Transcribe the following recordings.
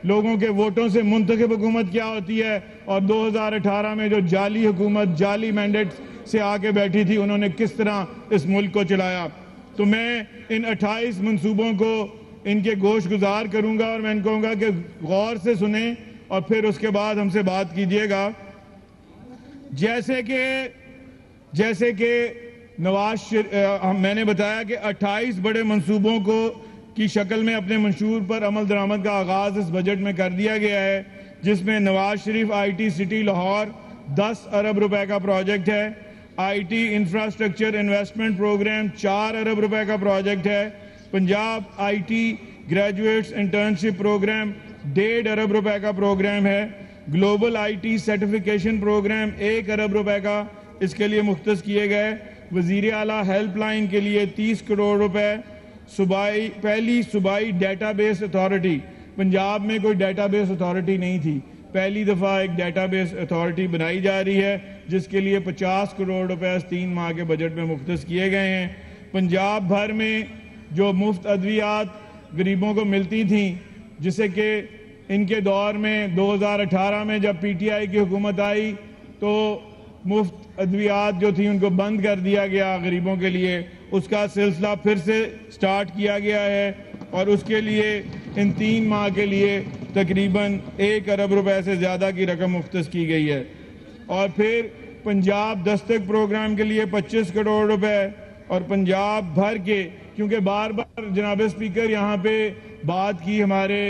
लोगों के वोटों से मुंतखब हुकूमत क्या होती है, और 2018 में जो जाली हुकूमत जाली मैंडेट से आके बैठी थी, उन्होंने किस तरह इस मुल्क को चलाया। तो मैं इन 28 मंसूबों को इनके गोश गुजार करूंगा और मैं इनको कहूँगा कि गौर से सुने और फिर उसके बाद हमसे बात कीजिएगा। जैसे कि मैंने बताया कि 28 बड़े मंसूबों को की शक्ल में अपने मंशूर पर अमल दरामद का आगाज इस बजट में कर दिया गया है, जिसमें नवाज शरीफ IT सिटी लाहौर 10 अरब रुपए का प्रोजेक्ट है, IT इंफ्रास्ट्रक्चर इन्वेस्टमेंट प्रोग्राम 4 अरब रुपए का प्रोजेक्ट है, Punjab IT graduates internship programme 1.5 अरब रुपए का प्रोग्राम है, ग्लोबल IT सर्टिफिकेशन प्रोग्राम 1 अरब रुपए का इसके लिए मुख्तस किए गए, वजीर आला हेल्पलाइन के लिए 30 करोड़ रुपए, पहली सूबाई डेटाबेस अथॉरिटी, पंजाब में कोई डेटाबेस अथॉरिटी नहीं थी, पहली दफ़ा एक डेटाबेस अथॉरिटी बनाई जा रही है जिसके लिए 50 करोड़ रुपए 3 माह के बजट में मुख्तस किए गए हैं। पंजाब भर में जो मुफ्त अद्वियात गरीबों को मिलती थी, जिसे कि इनके दौर में 2018 में जब PTI की हुकूमत आई तो मुफ्त अद्वियात जो थी उनको बंद कर दिया गया गरीबों के लिए, उसका सिलसिला फिर से स्टार्ट किया गया है और उसके लिए इन 3 माह के लिए तकरीबन 1 अरब रुपए से ज़्यादा की रकम मुख्तस की गई है। और फिर पंजाब दस्तक प्रोग्राम के लिए 25 करोड़ रुपए और पंजाब भर के, क्योंकि बार बार जनाब स्पीकर यहाँ पे बात की हमारे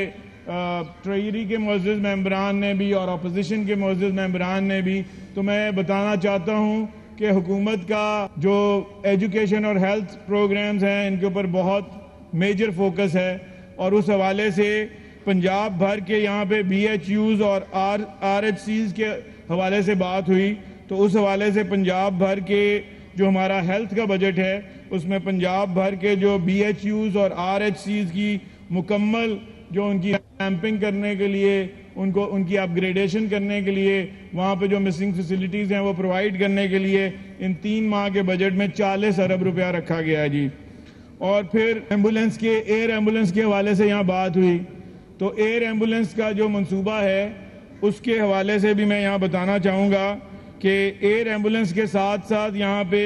ट्रेजरी के मुअज़्ज़िज़ मेंबरान ने भी और अपोजिशन के मुअज़्ज़िज़ मेंबरान ने भी, तो मैं बताना चाहता हूँ कि हुकूमत का जो एजुकेशन और हेल्थ प्रोग्राम्स हैं इनके ऊपर बहुत मेजर फोकस है और उस हवाले से पंजाब भर के यहाँ पे BHUs और RHCs के हवाले से बात हुई, तो उस हवाले से पंजाब भर के जो हमारा हेल्थ का बजट है उसमें पंजाब भर के जो BHUs और RHCs की मुकम्मल जो उनकी रैंपिंग करने के लिए, उनको उनकी अपग्रेडेशन करने के लिए, वहाँ पे जो मिसिंग फैसिलिटीज़ हैं वो प्रोवाइड करने के लिए इन 3 माह के बजट में 40 अरब रुपया रखा गया है जी। और फिर एम्बुलेंस के एयर एम्बुलेंस के हवाले से यहाँ बात हुई, तो एयर एम्बुलेंस का जो मंसूबा है उसके हवाले से भी मैं यहाँ बताना चाहूँगा कि एयर एम्बुलेंस के साथ साथ यहाँ पे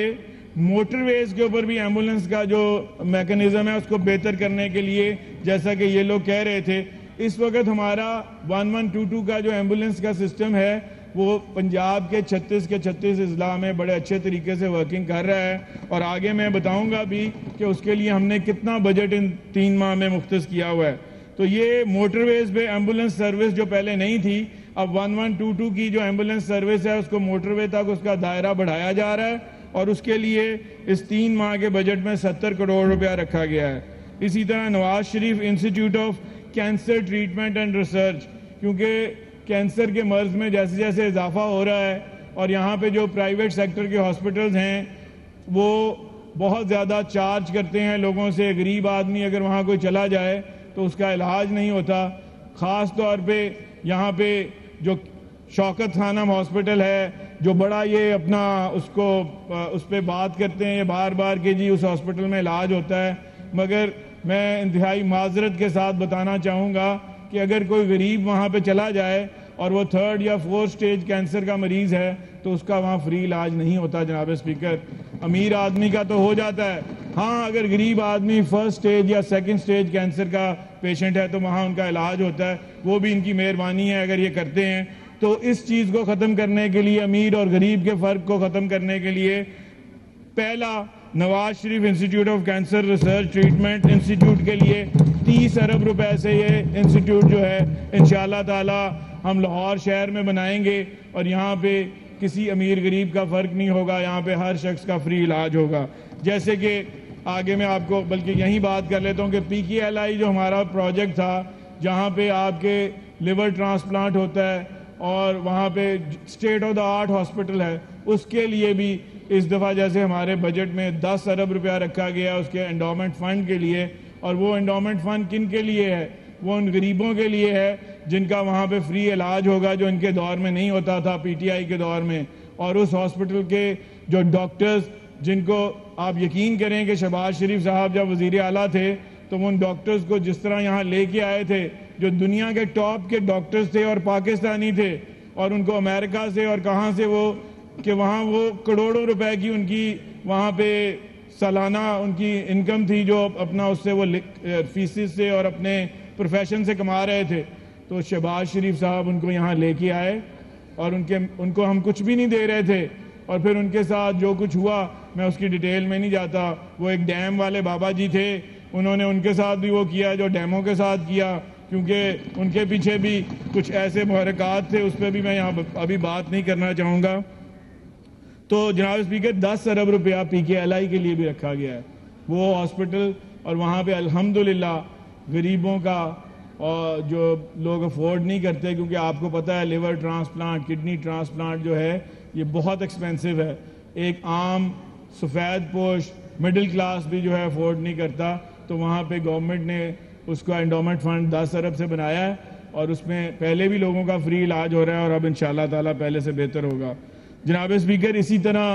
मोटरवेज के ऊपर भी एम्बुलेंस का जो मैकेनिज्म है उसको बेहतर करने के लिए, जैसा कि ये लोग कह रहे थे, इस वक्त हमारा 1122 का जो एम्बुलेंस का सिस्टम है वो पंजाब के 36 के 36 अजला में बड़े अच्छे तरीके से वर्किंग कर रहा है और आगे मैं बताऊंगा भी कि उसके लिए हमने कितना बजट इन 3 माह में मुख्तस किया हुआ है। तो ये मोटरवेज पे एम्बुलेंस सर्विस जो पहले नहीं थी, अब 1122 की जो एम्बुलेंस सर्विस है उसको मोटरवे तक उसका दायरा बढ़ाया जा रहा है और उसके लिए इस 3 माह के बजट में 70 करोड़ रुपया रखा गया है। इसी तरह Nawaz Sharif institute of cancer treatment and research, क्योंकि कैंसर के मर्ज में जैसे जैसे इजाफा हो रहा है और यहाँ पे जो प्राइवेट सेक्टर के हॉस्पिटल्स हैं वो बहुत ज़्यादा चार्ज करते हैं लोगों से, गरीब आदमी अगर वहाँ कोई चला जाए तो उसका इलाज नहीं होता। ख़ास तौर पे यहाँ पे जो शौकत खानम हॉस्पिटल है जो बड़ा ये अपना उसको उस पर बात करते हैं ये बार बार कि जी उस हॉस्पिटल में इलाज होता है, मगर मैं इंतहाई माजरत के साथ बताना चाहूँगा कि अगर कोई गरीब वहाँ पे चला जाए और वो 3rd या 4th स्टेज कैंसर का मरीज़ है तो उसका वहाँ फ्री इलाज नहीं होता जनाब स्पीकर। अमीर आदमी का तो हो जाता है, हाँ अगर गरीब आदमी 1st स्टेज या 2nd स्टेज कैंसर का पेशेंट है तो वहाँ उनका इलाज होता है, वो भी इनकी मेहरबानी है अगर ये करते हैं। तो इस चीज़ को ख़त्म करने के लिए, अमीर और गरीब के फ़र्क को ख़त्म करने के लिए, पहला Nawaz Sharif institute of cancer research treatment institute के लिए 30 अरब रुपए से ये इंस्टीट्यूट जो है इंशाअल्लाह ताला हम लाहौर शहर में बनाएंगे और यहाँ पे किसी अमीर गरीब का फ़र्क नहीं होगा, यहाँ पे हर शख्स का फ्री इलाज होगा। जैसे कि आगे मैं आपको बल्कि यहीं बात कर लेता हूँ कि PKLI जो हमारा प्रोजेक्ट था जहाँ पे आपके लिवर ट्रांसप्लांट होता है और वहाँ पे state of the art hospital है, उसके लिए भी इस दफ़ा जैसे हमारे बजट में 10 अरब रुपया रखा गया उसके एंडोमेंट फ़ंड के लिए, और वो एंडोमेंट फ़ंड किन के लिए है, वो उन गरीबों के लिए है जिनका वहाँ पे फ्री इलाज होगा जो इनके दौर में नहीं होता था PTI के दौर में। और उस हॉस्पिटल के जो डॉक्टर्स जिनको आप यकीन करें कि शहबाज शरीफ साहब जब वज़ीर आला थे तो उन डॉक्टर्स को जिस तरह यहाँ लेके आए थे जो दुनिया के टॉप के डॉक्टर्स थे और पाकिस्तानी थे, और उनको अमेरिका से और कहाँ से वो कि वहाँ वो करोड़ों रुपए की उनकी वहाँ पे सालाना उनकी इनकम थी, जो अपना उससे वो फीसिस से और अपने प्रोफेशन से कमा रहे थे। तो शहबाज शरीफ साहब उनको यहाँ लेके आए और उनको हम कुछ भी नहीं दे रहे थे, और फिर उनके साथ जो कुछ हुआ मैं उसकी डिटेल में नहीं जाता। वो एक डैम वाले बाबा जी थे, उन्होंने उनके साथ भी वो किया जो डैमों के साथ किया, क्योंकि उनके पीछे भी कुछ ऐसे मुहरकात थे, उस पर भी मैं यहाँ अभी बात नहीं करना चाहूँगा। तो जनाब स्पीकर 10 अरब रुपया PKLI के लिए भी रखा गया है, वो हॉस्पिटल, और वहाँ पे अल्हम्दुलिल्लाह गरीबों का और जो लोग अफोर्ड नहीं करते, क्योंकि आपको पता है लिवर ट्रांसप्लांट, किडनी ट्रांसप्लांट जो है ये बहुत एक्सपेंसिव है, एक आम सफ़ेद पोश मिडिल क्लास भी जो है अफोर्ड नहीं करता। तो वहाँ पे गवर्नमेंट ने उसका एंडोमेंट फंड 10 अरब से बनाया है, और उसमें पहले भी लोगों का फ्री इलाज हो रहा है और अब इंशाअल्लाह ताला पहले से बेहतर होगा। जनाब स्पीकर, इसी तरह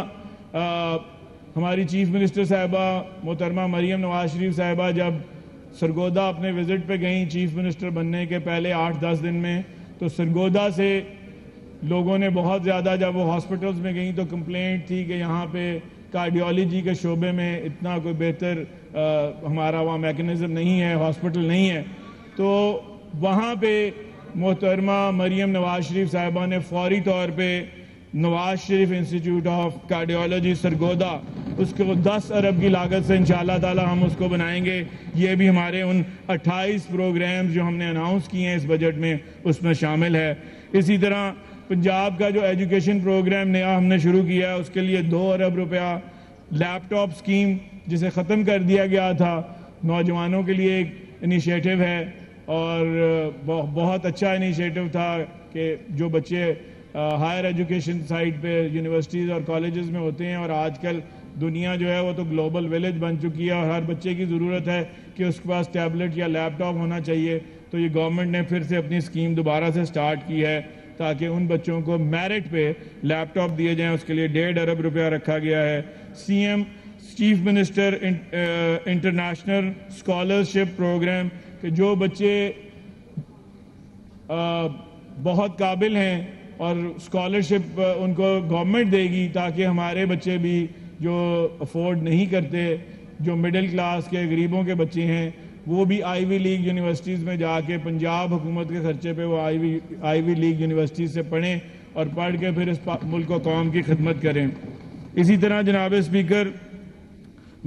हमारी चीफ मिनिस्टर साहिबा मोहतरमा मरीम नवाज शरीफ साहिबा जब सरगोदा अपने विजिट पे गई चीफ मिनिस्टर बनने के पहले 8-10 दिन में, तो सरगोदा से लोगों ने बहुत ज़्यादा, जब वो हॉस्पिटल्स में गई तो कंप्लेंट थी कि यहाँ पे कार्डियोलॉजी के शोबे में इतना कोई बेहतर हमारा वहाँ मैकेनिज़्म नहीं है, हॉस्पिटल नहीं है। तो वहाँ पे मोहतरमा मरीम नवाज शरीफ साहिबा ने फौरी तौर पे Nawaz Sharif institute of cardiology Sargodha, उसको 10 अरब की लागत से इंशाअल्लाह ताला हम उसको बनाएंगे। ये भी हमारे उन 28 प्रोग्राम्स जो हमने अनाउंस किए हैं इस बजट में उसमें शामिल है। इसी तरह पंजाब का जो एजुकेशन प्रोग्राम नया हमने शुरू किया है, उसके लिए 2 अरब रुपया लैपटॉप स्कीम जिसे ख़त्म कर दिया गया था, नौजवानों के लिए एक इनिशिएटिव है, और बहुत अच्छा इनिशिएटिव था कि जो बच्चे हायर एजुकेशन साइड पे यूनिवर्सिटीज़ और कॉलेजेस में होते हैं, और आजकल दुनिया जो है वो तो ग्लोबल विलेज बन चुकी है और हर बच्चे की ज़रूरत है कि उसके पास टैबलेट या लैपटॉप होना चाहिए। तो ये गवर्नमेंट ने फिर से अपनी स्कीम दोबारा से स्टार्ट की है ताकि उन बच्चों को मेरिट पे लैपटॉप दिए जाएं, उसके लिए 1.5 अरब रुपया रखा गया है। CM chief minister international scholarship programme कि जो बच्चे बहुत काबिल हैं और स्कॉलरशिप उनको गवर्नमेंट देगी, ताकि हमारे बच्चे भी जो अफोर्ड नहीं करते, जो मिडिल क्लास के गरीबों के बच्चे हैं, वो भी आईवी लीग यूनिवर्सिटीज़ में जाके पंजाब हुकूमत के खर्चे पे वो आईवी लीग यूनिवर्सिटीज़ से पढ़ें और पढ़ के फिर इस मुल्क को कौम की खिदमत करें। इसी तरह जनाब स्पीकर,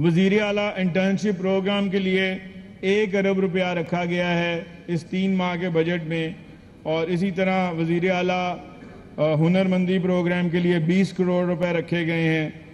वज़ीर आला इंटर्नशिप प्रोग्राम के लिए 1 अरब रुपया रखा गया है इस 3 माह के बजट में, और इसी तरह वज़ीर आला हुनरमंदी प्रोग्राम के लिए 20 करोड़ रुपए रखे गए हैं।